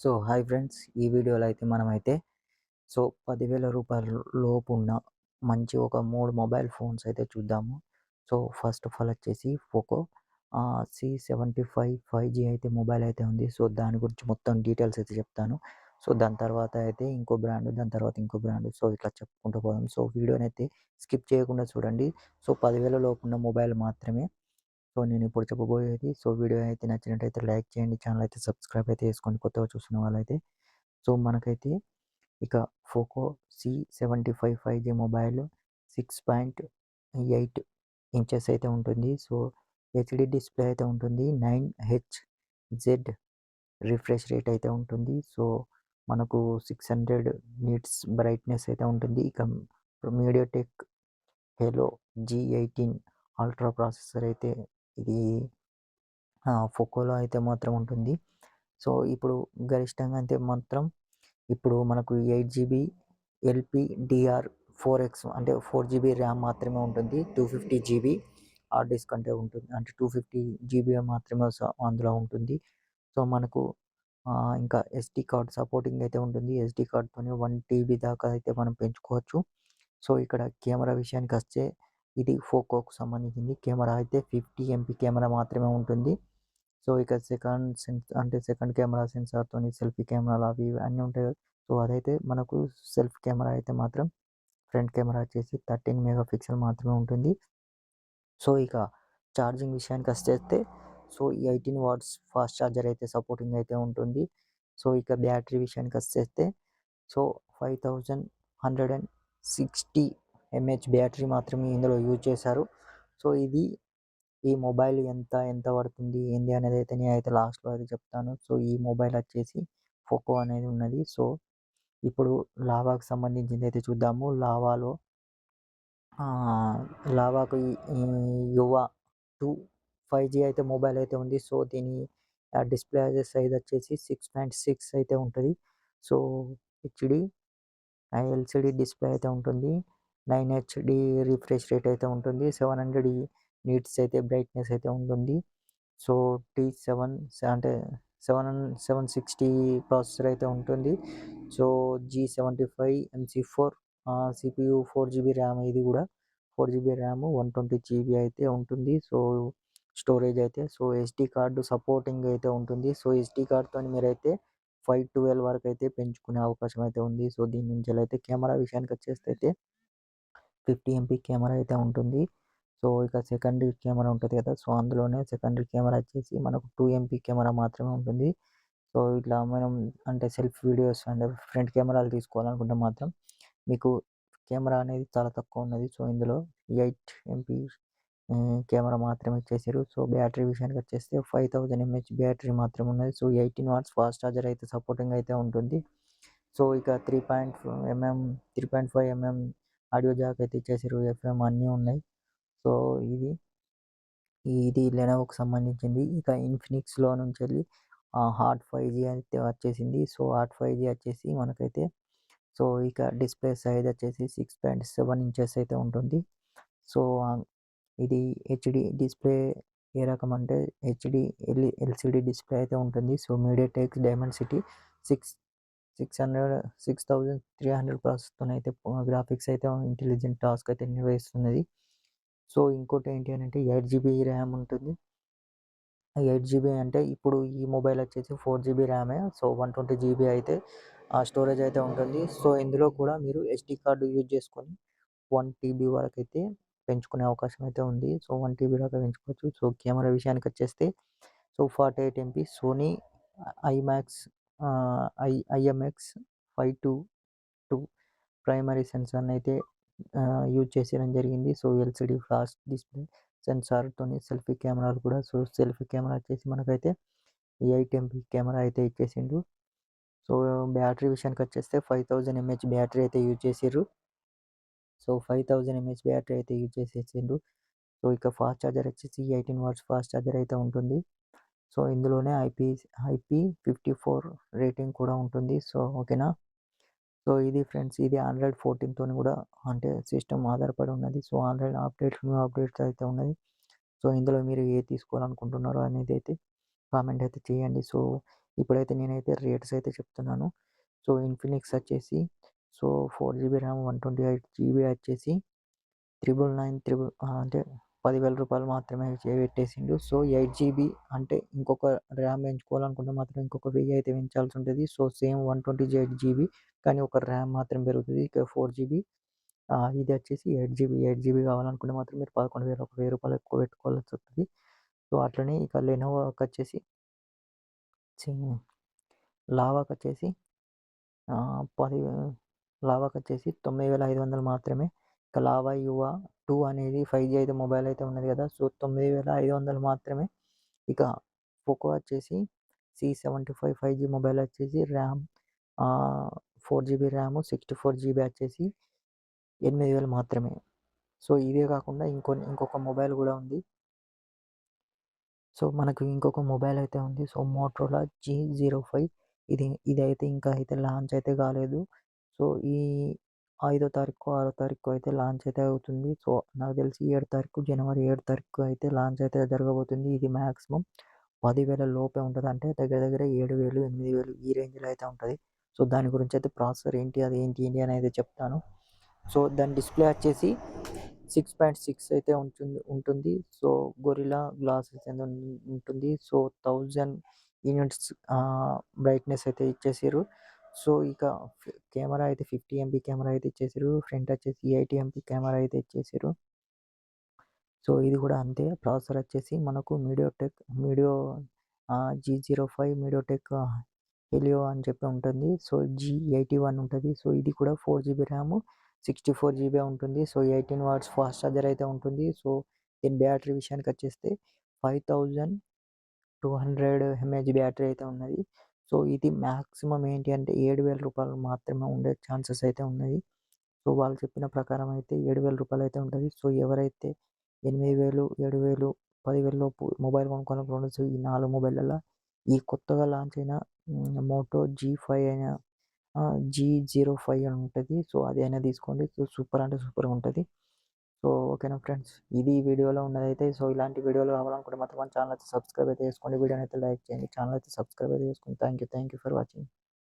So hi friends, ఈ వీడియోలో అయితే మనమైతే 10,000 రూపాయల లోపు ఉన్న మంచి ఒక 3 మొబైల్ ఫోన్స్ అయితే చూద్దాము. ఫస్ట్ ఆఫ్ ఆల్ వచ్చేసి పోకో C75 5G అయితే మొబైల్ అయితే ఉంది. దాని గురించి మొత్తం డీటెయిల్స్ అయితే చెప్తాను. దాని తర్వాత అయితే ఇంకో బ్రాండ్, దాని తర్వాత ఇంకో బ్రాండ్, ఇట్లా చెప్పుకుంటూ పోదాం. వీడియోనైతే స్కిప్ చేయకుండా చూడండి. 10,000 లోపు ఉన్న మొబైల్ మాత్రమే నేను ఇప్పుడు చెప్పబోయేది. వీడియో అయితే నచ్చినట్టయితే లైక్ చేయండి. ఛానల్ అయితే సబ్స్క్రైబ్ అయితే చేసుకోండి కొత్తగా చూస్తున్న వాళ్ళైతే. మనకైతే ఇక Poco C75 5G mobile 6.8 inches అయితే ఉంటుంది. హెచ్‌డి డిస్‌ప్లే అయితే ఉంటుంది. 9Hz రిఫ్రెష్ రేట్ అయితే ఉంటుంది. మనకు 600 నిట్స్ బ్రైట్‌నెస్ అయితే ఉంటుంది. ఇక MediaTek hello G18 ultra processor అయితే ఇది పోకోలో అయితే మాత్రం ఉంటుంది. ఇప్పుడు గరిష్టంగా అంటే మాత్రం ఇప్పుడు మనకు 8 జీబీ LPDR4X అంటే 4 జీబీ ర్యామ్ మాత్రమే ఉంటుంది. 250 జీబీ హార్డ్ డిస్క్ అంటే ఉంటుంది. అంటే 250 జీబీ మాత్రమే అందులో ఉంటుంది. మనకు ఇంకా ఎస్డీ కార్డ్ సపోర్టింగ్ అయితే ఉంటుంది. ఎస్డీ కార్డ్‌తోని 1 టీబీ దాకా అయితే మనం పెంచుకోవచ్చు. ఇక్కడ కెమెరా విషయానికొస్తే ఇది పోకోకు సంబంధించింది. కెమెరా అయితే 50 ఎంపీ కెమెరా మాత్రమే ఉంటుంది. ఇక సెకండ్ కెమెరా సెన్సార్‌తోని సెల్ఫీ కెమెరాలు అవి ఇవి అన్నీ ఉంటాయి కదా! అదైతే మనకు సెల్ఫ్ కెమెరా అయితే మాత్రం ఫ్రంట్ కెమెరా వచ్చేసి 13 మెగా పిక్సెల్ మాత్రమే ఉంటుంది. ఇక ఛార్జింగ్ విషయానికొచ్చేస్తే 18 వాట్స్ ఫాస్ట్ ఛార్జర్ అయితే సపోర్టింగ్ అయితే ఉంటుంది. ఇక బ్యాటరీ విషయానికొచ్చేస్తే 5160 ఎంఏహెచ్ బ్యాటరీ మాత్రమే ఇందులో యూజ్ చేశారు. ఇది ఈ మొబైల్ ఎంత పడుతుంది ఏంది అనేది అయితే నేనైతే లాస్ట్‌లో అయితే చెప్తాను. ఈ మొబైల్ వచ్చేసి పోకో అనేది ఉన్నది. ఇప్పుడు లావాకు సంబంధించింది అయితే చూద్దాము. లావాకు ఈ ఈ యువ 2 5G అయితే మొబైల్ అయితే ఉంది. దీని డిస్‌ప్లే సైజ్ వచ్చేసి 6.6 అయితే ఉంటది. హెచ్‌డి ఎల్‌సీడీ డిస్‌ప్లే అయితే ఉంటుంది. 9హెచ్‌డి రిఫ్రెష్ రేట్ అయితే ఉంటుంది. 700 నిట్స్ అయితే బ్రైట్‌నెస్ అయితే ఉంటుంది. T7 అంటే 760 ప్రాసెసర్ అయితే ఉంటుంది. G75 MC4 CPU 4 GB RAM, ఇది కూడా 4 జీబీ ర్యామ్ 120 జీబీ అయితే ఉంటుంది. స్టోరేజ్ అయితే ఎస్డీ కార్డ్ సపోర్టింగ్ అయితే ఉంటుంది. ఎస్డీ కార్డ్‌తోని మీరైతే 512 వరకు అయితే పెంచుకునే అవకాశం అయితే ఉంది. దీని నుంచెల్లయితే కెమెరా విషయానికొచ్చేస్తే అయితే 50 ఎంపీ కెమెరా అయితే ఉంటుంది. ఇక సెకండరీ కెమెరా ఉంటది కదా! అందులోనే సెకండరీ కెమెరా వచ్చేసి మనకు 2 ఎంపీ కెమెరా మాత్రమే ఉంటుంది. ఇట్లా మనం అంటే సెల్ఫ్ వీడియోస్ అంటే ఫ్రంట్ కెమెరాలు తీసుకోవాలనుకుంటే మాత్రం మీకు కెమెరా అనేది చాలా తక్కువ ఉన్నది. ఇందులో 8 ఎంపీ కెమెరా మాత్రమే ఇచ్చేసారు. బ్యాటరీ విషయానికొచ్చేస్తే 5000 ఎంఏహెచ్ బ్యాటరీ మాత్రమే ఉన్నది. 18 వాట్స్ ఫాస్ట్ ఛార్జర్ అయితే సపోర్టింగ్ అయితే ఉంటుంది. ఇక 3.5 ఎంఎం ఆడియో జాక్ అయితే ఇచ్చేసారు. ఎఫ్ఎం అన్నీ ఉన్నాయి. ఇది లెనోవోకి సంబంధించింది. ఇక ఇన్ఫినిక్స్‌లో నుంచెల్లి హాట్ 5G అయితే వచ్చేసింది. హాట్ 5G వచ్చేసి మనకైతే ఇక డిస్‌ప్లే సైజ్ వచ్చేసి 6.7 ఇంచెస్ అయితే ఉంటుంది. ఇది హెచ్‌డి డిస్‌ప్లే ఏ రకం అంటే ఎల్‌సీడీ డిస్‌ప్లే అయితే ఉంటుంది. మీడియాటెక్ డైమెన్సిటీ 6300 ప్రాసెసర్‌తోనైతే గ్రాఫిక్స్ అయితే ఇంటెలిజెంట్ టాస్క్ అయితే నిర్వహిస్తున్నది. ఇంకోటి ఏంటి అనంటే 8 జీబీ ర్యామ్ ఉంటుంది. 8 జీబీ అంటే ఇప్పుడు ఈ మొబైల్ వచ్చేసి 4 జీబీ ర్యామే. 120 జీబీ అయితే స్టోరేజ్ అయితే ఉంటుంది. ఇందులో కూడా మీరు ఎస్డీ కార్డ్ యూజ్ చేసుకొని 1 టీబీ వరకైతే పెంచుకునే అవకాశం అయితే ఉంది. 1 టీబీ దాకా పెంచుకోవచ్చు. కెమెరా విషయానికొచ్చేస్తే 48 MP Sony IMAX IMX 522 primary సెన్సార్‌నైతే యూజ్ చేసేయడం జరిగింది. ఎల్‌సీడీ ఫ్లాష్ డిస్‌ప్లే సెన్సార్‌తోని సెల్ఫీ కెమెరాలు కూడా సెల్ఫీ కెమెరా వచ్చేసి మనకైతే 8 ఎంపీ కెమెరా అయితే ఇచ్చేసిండు. బ్యాటరీ విషయానికొచ్చేస్తే 5000 ఎంఏహెచ్ బ్యాటరీ అయితే యూజ్ చేసిర్రు. 5000 ఎంఏహెచ్ బ్యాటరీ అయితే యూజ్ చేసేసిండు. ఇక ఫాస్ట్ ఛార్జర్ వచ్చేసి 18 వాట్స్ ఫాస్ట్ ఛార్జర్ అయితే ఉంటుంది. ఇందులోనే IP54 రేటింగ్ కూడా ఉంటుంది. ఓకేనా. ఇది ఫ్రెండ్స్, ఇది ఆండ్రాయిడ్ 14 తోని కూడా అంటే సిస్టమ్ ఆధారపడి ఉన్నది. ఆండ్రాయిడ్ న్యూ అప్డేట్స్ అయితే ఉన్నది. ఇందులో మీరు ఏది తీసుకోవాలనుకుంటున్నారో అనేది అయితే కామెంట్ అయితే చేయండి. ఇప్పుడైతే నేనైతే రేట్స్ అయితే చెప్తున్నాను. సో, ఇన్ఫినిక్స్ వచ్చేసి 4 జీబీ ర్యామ్ 128 జీబీ వచ్చేసి 999 అంటే రూ. 10,000 మాత్రమే పెట్టేసిండు. సో, 8 జీబీ అంటే ఇంకొక ర్యామ్ పెంచుకోవాలనుకుంటే మాత్రం ఇంకొక 1000 అయితే పెంచాల్సి ఉంటుంది. సో, సేమ్ 128 జీబీ కానీ ఒక ర్యామ్ మాత్రం పెరుగుతుంది. ఇక 4 జీబీ ఇది వచ్చేసి 8 జీబీ. 8 జీబీ కావాలనుకుంటే మాత్రం మీరు 11,000 ఒక రూ. 1000 ఎక్కువ పెట్టుకోవాల్సి వస్తది. సో, అట్లనే ఇక లెనోవోకొచ్చేసి సేమ్ లావాకొచ్చేసి 10 లావాకొచ్చేసి 9,500 మాత్రమే. ఇక లావా యువా 2 అనేది 5G అయితే మొబైల్ అయితే ఉన్నది కదా! సో, 9,500 మాత్రమే. ఇక పోకో వచ్చేసి C75 5G మొబైల్ వచ్చేసి ర్యామ్ 4 జీబీ ర్యామ్ 64 జీబీ వచ్చేసి 8,000 మాత్రమే. సో, ఇదే కాకుండా ఇంకొక మొబైల్ కూడా ఉంది. సో, మనకు ఇంకొక మొబైల్ అయితే ఉంది. సో, మోటరోలా G05 ఇదైతే ఇంకా అయితే లాంచ్ అయితే కాలేదు. సో, ఈ 5వ తారీఖు, 6వ తారీఖు అయితే లాంచ్ అయితే అవుతుంది. సో, నాకు తెలిసి జనవరి 7 తారీఖు అయితే లాంచ్ అయితే జరగబోతుంది. ఇది మాక్సిమం 10,000 లోపే ఉంటది. అంటే దగ్గర దగ్గర 7,000, 8,000 ఈ రేంజ్‌లో అయితే ఉంటది. సో, దాని గురించి అయితే ప్రాసెసర్ ఏంటి, అది ఏంటి అనేది చెప్తాను. సో, దాని డిస్‌ప్లే వచ్చేసి 6.6 అయితే ఉంటుంది. సో, గొరిల్లా గ్లాస్ అయితే ఉంటుంది. సో, 1000 యూనిట్స్ బ్రైట్‌నెస్ అయితే ఇచ్చేసిర్రు. సో, ఇక కెమెరా అయితే 50 ఎంపీ కెమెరా అయితే ఇచ్చేసిర్రు. ఫ్రంట్ వచ్చేసి 80 ఎంపీ కెమెరా అయితే ఇచ్చేసిర్రు. సో, ఇది కూడా అంతే. ప్రాసెసర్ వచ్చేసి మనకు G05 మీడియాటెక్ హెలియో అని చెప్పి ఉంటుంది. సో, G81 ఉంటది. సో, ఇది కూడా 4 జీబీ ర్యామ్ 64 జీబీ ఉంటుంది. సో, 18 వాట్స్ ఫాస్ట్ ఛార్జర్ అయితే ఉంటుంది. సో, దీని బ్యాటరీ విషయానికి వచ్చేస్తే 5200 ఎంఏహెచ్ బ్యాటరీ అయితే ఉన్నది. సో, ఇది మాక్సిమం ఏంటి అంటే రూ. 7,000 మాత్రమే ఉండే ఛాన్సెస్ అయితే ఉన్నాయి. సో, వాళ్ళు చెప్పిన ప్రకారం అయితే రూ. 7,000 అయితే ఉంటది. సో, ఎవరైతే 8,000, 7,000, 10,000 లోపు మొబైల్ కొనుక్కోవాలనుకుంటున్నారో సో, ఈ 4 మొబైల్‌లల్ల ఈ కొత్తగా లాంచ్ అయిన మోటో G5 అయినా G05 అని ఉంటది. సో, అదైనా తీసుకోండి. సో, సూపర్ అంటే సూపర్‌గా ఉంటది. సో, ఓకేనా ఫ్రెండ్స్. ఇది ఈ వీడియోలో ఉన్నదైతే. సో, ఇలాంటి వీడియోలు కావాలనుకుంటే మాత్రం మన ఛానల్ అయితే సబ్స్క్రైబ్ అయితే చేసుకోండి. వీడియోని అయితే లైక్ చేయండి. ఛానల్ అయితే సబ్స్క్రైబ్ అయితే చేసుకోండి. Thank you for watching.